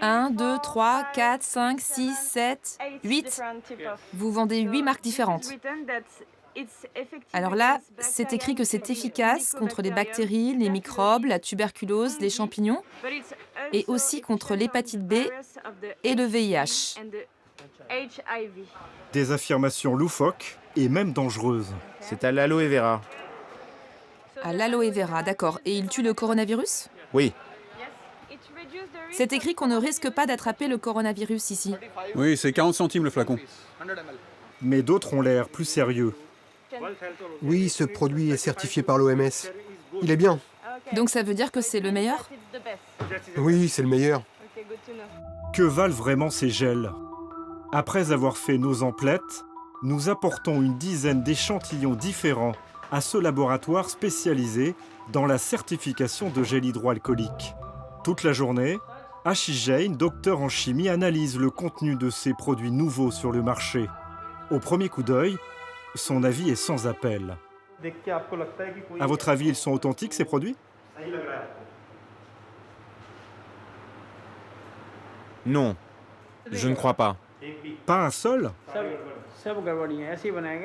1, 2, 3, 4, 5, 6, 7, 8. Vous vendez 8 marques différentes. Alors là, c'est écrit que c'est efficace contre les bactéries, les microbes, la tuberculose, les champignons, et aussi contre l'hépatite B et le VIH. Des affirmations loufoques et même dangereuses. C'est à l'aloe vera. À l'aloe vera, d'accord. Et il tue le coronavirus? Oui. C'est écrit qu'on ne risque pas d'attraper le coronavirus ici. Oui, c'est 40 centimes le flacon. Mais d'autres ont l'air plus sérieux. Oui, ce produit est certifié par l'OMS. Il est bien. Donc ça veut dire que c'est le meilleur? Oui, c'est le meilleur. Que valent vraiment ces gels? Après avoir fait nos emplettes, nous apportons une dizaine d'échantillons différents à ce laboratoire spécialisé dans la certification de gel hydroalcoolique. Toute la journée, Ashish Jain, docteur en chimie, analyse le contenu de ces produits nouveaux sur le marché. Au premier coup d'œil, son avis est sans appel. À votre avis, ils sont authentiques, ces produits? Non, je ne crois pas. Pas un seul?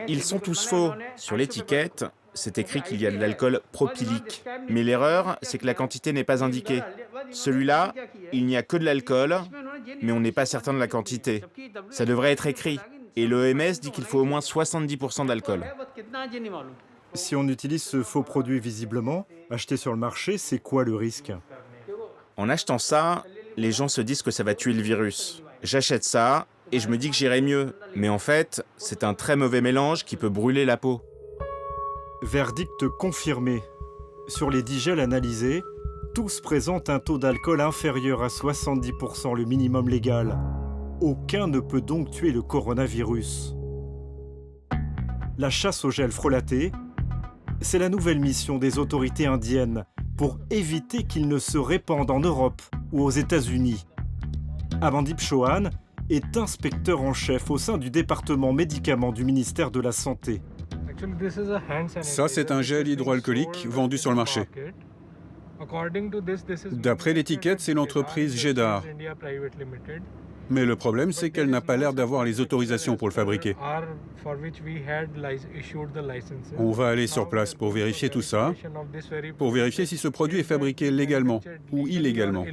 Ils sont tous faux. Sur l'étiquette, c'est écrit qu'il y a de l'alcool propylique. Mais l'erreur, c'est que la quantité n'est pas indiquée. Celui-là, il n'y a que de l'alcool, mais on n'est pas certain de la quantité. Ça devrait être écrit. Et l'OMS dit qu'il faut au moins 70% d'alcool. Si on utilise ce faux produit visiblement, acheté sur le marché, c'est quoi le risque? En achetant ça, les gens se disent que ça va tuer le virus. J'achète ça et je me dis que j'irai mieux. Mais en fait, c'est un très mauvais mélange qui peut brûler la peau. Verdict confirmé. Sur les 10 gels analysés, tous présentent un taux d'alcool inférieur à 70%, le minimum légal. Aucun ne peut donc tuer le coronavirus. La chasse aux gels frelatés, c'est la nouvelle mission des autorités indiennes pour éviter qu'ils ne se répandent en Europe ou aux États-Unis. Amandip Chauhan est inspecteur en chef au sein du département médicaments du ministère de la Santé. Ça, c'est un gel hydroalcoolique vendu sur le marché. D'après l'étiquette, c'est l'entreprise Gedar. Mais le problème, c'est qu'elle n'a pas l'air d'avoir les autorisations pour le fabriquer. On va aller sur place pour vérifier tout ça, pour vérifier si ce produit est fabriqué légalement ou illégalement.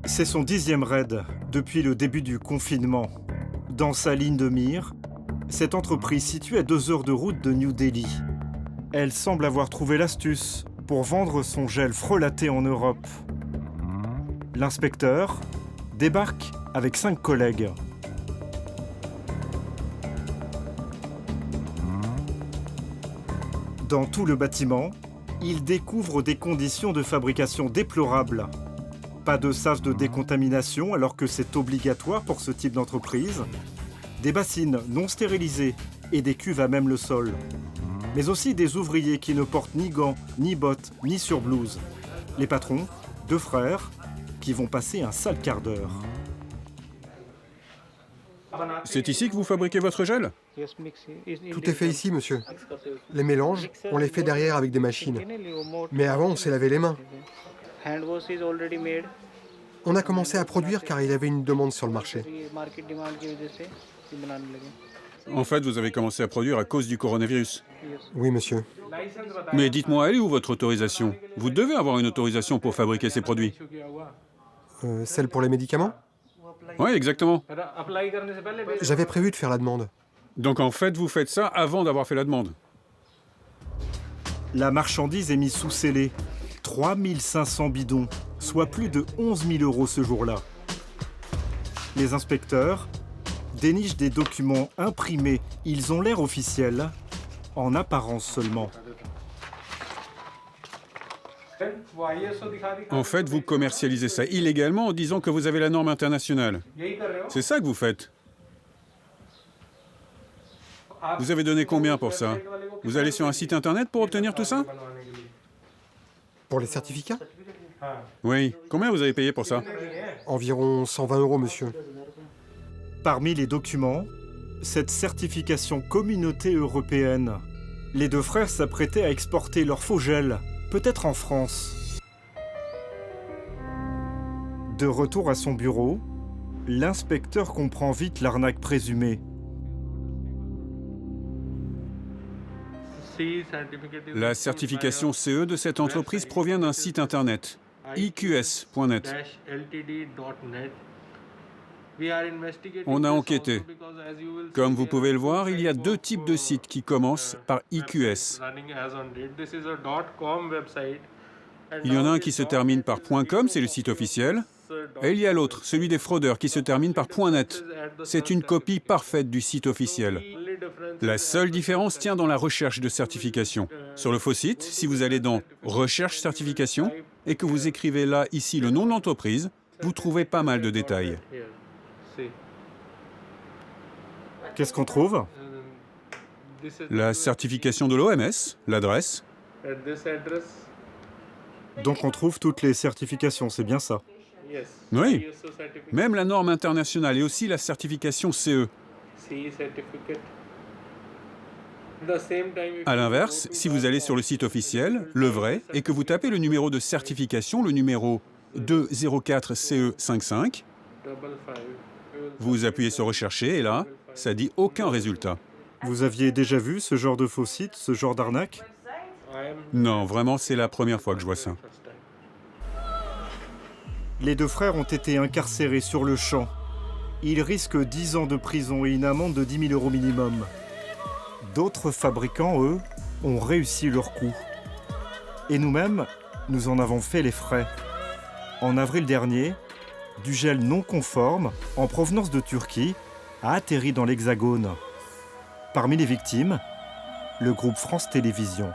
C'est son 10e raid depuis le début du confinement. Dans sa ligne de mire, cette entreprise située à 2 heures de route de New Delhi. Elle semble avoir trouvé l'astuce pour vendre son gel frelaté en Europe. L'inspecteur débarque avec 5 collègues. Dans tout le bâtiment, il découvre des conditions de fabrication déplorables. Pas de sas de décontamination alors que c'est obligatoire pour ce type d'entreprise. Des bassines non stérilisées et des cuves à même le sol. Mais aussi des ouvriers qui ne portent ni gants, ni bottes, ni surblouse. Les patrons, 2 frères, qui vont passer un sale quart d'heure. C'est ici que vous fabriquez votre gel? Tout est fait ici, monsieur. Les mélanges, on les fait derrière avec des machines. Mais avant, on s'est lavé les mains. On a commencé à produire car il y avait une demande sur le marché. En fait, vous avez commencé à produire à cause du coronavirus. Oui, monsieur. Mais dites-moi, elle est où votre autorisation? Vous devez avoir une autorisation pour fabriquer ces produits. Celle pour les médicaments? Oui, exactement. J'avais prévu de faire la demande. Donc en fait, vous faites ça avant d'avoir fait la demande. La marchandise est mise sous scellé. 3500 bidons, soit plus de 11 000 € ce jour-là. Les inspecteurs dénichent des documents imprimés. Ils ont l'air officiels, en apparence seulement. En fait, vous commercialisez ça illégalement en disant que vous avez la norme internationale. C'est ça que vous faites. Vous avez donné combien pour ça? Vous allez sur un site internet pour obtenir tout ça? Pour les certificats? Oui. Combien vous avez payé pour ça? Environ 120 €, monsieur. Parmi les documents, cette certification communauté européenne. Les 2 frères s'apprêtaient à exporter leur faux gel, peut-être en France. De retour à son bureau, l'inspecteur comprend vite l'arnaque présumée. La certification CE de cette entreprise provient d'un site internet, iqs.net. On a enquêté. Comme vous pouvez le voir, il y a deux types de sites qui commencent par IQS. Il y en a un qui se termine par .com, c'est le site officiel. Et il y a l'autre, celui des fraudeurs, qui se termine par .net. C'est une copie parfaite du site officiel. La seule différence tient dans la recherche de certification. Sur le faux site, si vous allez dans « Recherche certification » et que vous écrivez là, ici, le nom de l'entreprise, vous trouvez pas mal de détails. Qu'est-ce qu'on trouve? La certification de l'OMS, l'adresse. Donc on trouve toutes les certifications, c'est bien ça? Oui, même la norme internationale et aussi la certification CE. À l'inverse, si vous allez sur le site officiel, le vrai, et que vous tapez le numéro de certification, le numéro 204 CE55, vous appuyez sur rechercher et là, ça dit aucun résultat. Vous aviez déjà vu ce genre de faux site, ce genre d'arnaque? Non, vraiment, c'est la première fois que je vois ça. Les deux frères ont été incarcérés sur le champ. Ils risquent 10 ans de prison et une amende de 10 000 € minimum. D'autres fabricants, eux, ont réussi leur coup. Et nous-mêmes, nous en avons fait les frais. En avril dernier, du gel non conforme, en provenance de Turquie, a atterri dans l'Hexagone. Parmi les victimes, le groupe France Télévisions.